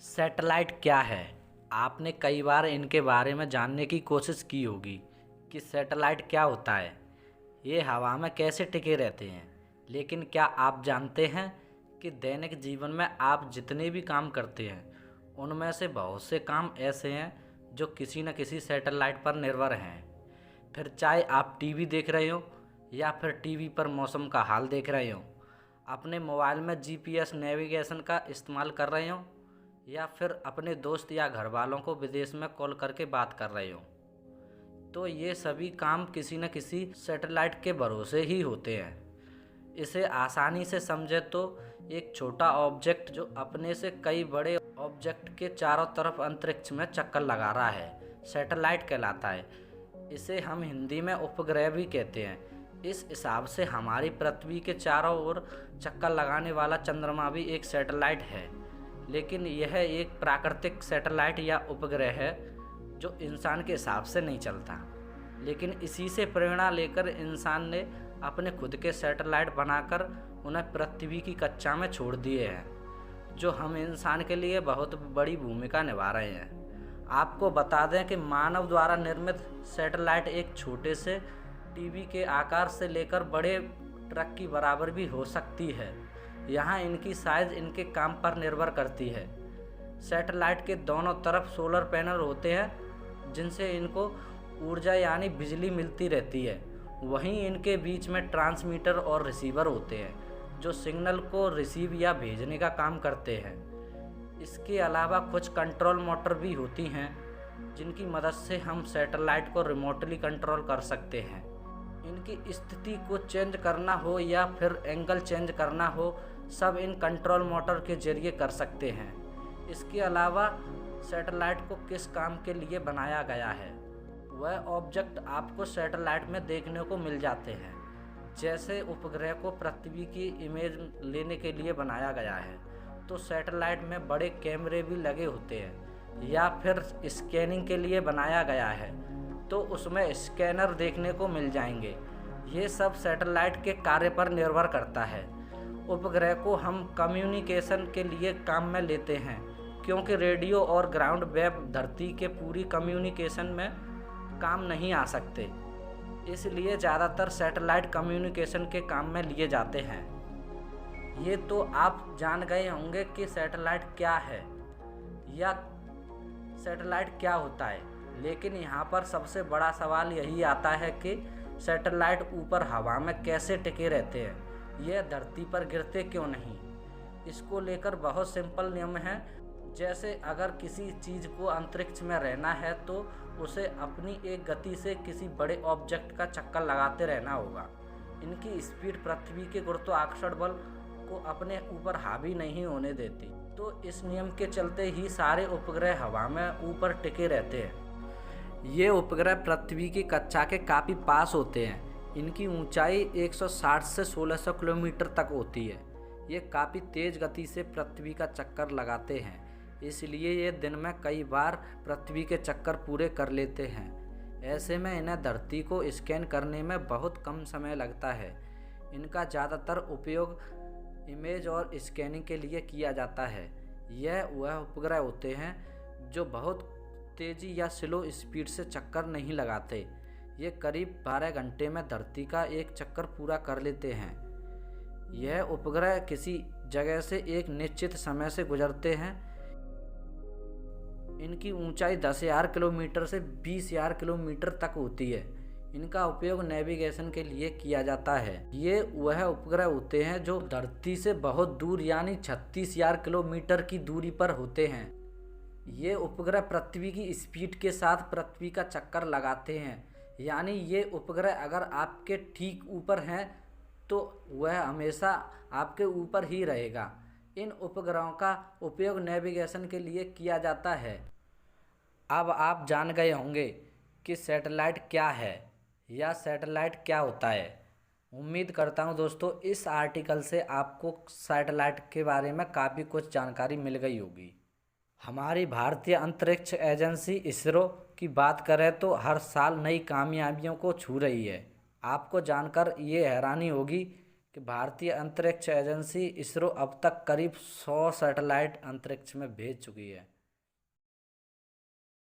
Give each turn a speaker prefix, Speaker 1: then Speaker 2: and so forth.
Speaker 1: Satellite क्या है? आपने कई बार इनके बारे में जानने की कोशिश की होगी कि सैटेलाइट क्या होता है, ये हवा में कैसे टिके रहते हैं। लेकिन क्या आप जानते हैं कि दैनिक जीवन में आप जितने भी काम करते हैं, उनमें से बहुत से काम ऐसे हैं जो किसी न किसी सैटेलाइट पर निर्भर हैं। फिर चाहे आप टीवी देख रहे हो या फिर टीवी पर मौसम का हाल देख रहे हो, अपने मोबाइल में जीपीएस नेविगेशन का इस्तेमाल कर रहे हो या फिर अपने दोस्त या घर वालों को विदेश में कॉल करके बात कर रहे हो, तो ये सभी काम किसी न किसी सैटेलाइट के भरोसे ही होते हैं। इसे आसानी से समझे तो एक छोटा ऑब्जेक्ट जो अपने से कई बड़े ऑब्जेक्ट के चारों तरफ अंतरिक्ष में चक्कर लगा रहा है, सैटेलाइट कहलाता है। इसे हम हिंदी में उपग्रह भी कहते हैं। इस हिसाब से हमारी पृथ्वी के चारों ओर चक्कर लगाने वाला चंद्रमा भी एक सैटेलाइट है, लेकिन यह एक प्राकृतिक सैटेलाइट या उपग्रह है जो इंसान के हिसाब से नहीं चलता। लेकिन इसी से प्रेरणा लेकर इंसान ने अपने खुद के सैटेलाइट बनाकर उन्हें पृथ्वी की कक्षा में छोड़ दिए हैं, जो हम इंसान के लिए बहुत बड़ी भूमिका निभा रहे हैं। आपको बता दें कि मानव द्वारा निर्मित सैटेलाइट एक छोटे से टीवी के आकार से लेकर बड़े ट्रक की बराबर भी हो सकती है। यहाँ इनकी साइज इनके काम पर निर्भर करती है। सैटेलाइट के दोनों तरफ सोलर पैनल होते हैं जिनसे इनको ऊर्जा यानी बिजली मिलती रहती है। वहीं इनके बीच में ट्रांसमीटर और रिसीवर होते हैं जो सिग्नल को रिसीव या भेजने का काम करते हैं। इसके अलावा कुछ कंट्रोल मोटर भी होती हैं जिनकी मदद से हम सैटेलाइट को रिमोटली कंट्रोल कर सकते हैं। इनकी स्थिति को चेंज करना हो या फिर एंगल चेंज करना हो, सब इन कंट्रोल मोटर के जरिए कर सकते हैं। इसके अलावा सैटेलाइट को किस काम के लिए बनाया गया है, वह ऑब्जेक्ट आपको सैटेलाइट में देखने को मिल जाते हैं। जैसे उपग्रह को पृथ्वी की इमेज लेने के लिए बनाया गया है, तो सैटेलाइट में बड़े कैमरे भी लगे होते हैं। या फिर स्कैनिंग के लिए बनाया गया है तो उसमें स्कैनर देखने को मिल जाएंगे। ये सब सैटेलाइट के कार्य पर निर्भर करता है। उपग्रह को हम कम्युनिकेशन के लिए काम में लेते हैं, क्योंकि रेडियो और ग्राउंड वेव धरती के पूरी कम्युनिकेशन में काम नहीं आ सकते, इसलिए ज़्यादातर सैटेलाइट कम्युनिकेशन के काम में लिए जाते हैं। ये तो आप जान गए होंगे कि सैटेलाइट क्या है या सैटेलाइट क्या होता है, लेकिन यहाँ पर सबसे बड़ा सवाल यही आता है कि सैटेलाइट ऊपर हवा में कैसे टिके रहते हैं, यह धरती पर गिरते क्यों नहीं। इसको लेकर बहुत सिंपल नियम है। जैसे अगर किसी चीज़ को अंतरिक्ष में रहना है तो उसे अपनी एक गति से किसी बड़े ऑब्जेक्ट का चक्कर लगाते रहना होगा। इनकी स्पीड पृथ्वी के गुरुत्वाकर्षण बल को अपने ऊपर हावी नहीं होने देती, तो इस नियम के चलते ही सारे उपग्रह हवा में ऊपर टिके रहते हैं। ये उपग्रह पृथ्वी की कक्षा के काफ़ी पास होते हैं। इनकी ऊंचाई 160 से 1600 किलोमीटर तक होती है। ये काफ़ी तेज़ गति से पृथ्वी का चक्कर लगाते हैं, इसलिए ये दिन में कई बार पृथ्वी के चक्कर पूरे कर लेते हैं। ऐसे में इन्हें धरती को स्कैन करने में बहुत कम समय लगता है। इनका ज़्यादातर उपयोग इमेज और स्कैनिंग के लिए किया जाता है। यह वह उपग्रह होते हैं जो बहुत तेज़ी या स्लो स्पीड से चक्कर नहीं लगाते। ये करीब 12 घंटे में धरती का एक चक्कर पूरा कर लेते हैं। यह उपग्रह किसी जगह से एक निश्चित समय से गुजरते हैं। इनकी ऊंचाई 10,000 किलोमीटर से 20,000 किलोमीटर तक होती है। इनका उपयोग नेविगेशन के लिए किया जाता है। ये वह उपग्रह होते हैं जो धरती से बहुत दूर यानी 36,000 किलोमीटर की दूरी पर होते हैं। ये उपग्रह पृथ्वी की स्पीड के साथ पृथ्वी का चक्कर लगाते हैं, यानी ये उपग्रह अगर आपके ठीक ऊपर हैं तो वह हमेशा आपके ऊपर ही रहेगा। इन उपग्रहों का उपयोग नेविगेशन के लिए किया जाता है। अब आप जान गए होंगे कि सैटेलाइट क्या है या सैटेलाइट क्या होता है। उम्मीद करता हूँ दोस्तों इस आर्टिकल से आपको सैटेलाइट के बारे में काफ़ी कुछ जानकारी मिल गई होगी। हमारी भारतीय अंतरिक्ष एजेंसी इसरो की बात करें तो हर साल नई कामयाबियों को छू रही है। आपको जानकर ये हैरानी होगी कि भारतीय अंतरिक्ष एजेंसी इसरो अब तक करीब 100 सैटेलाइट अंतरिक्ष में भेज चुकी है।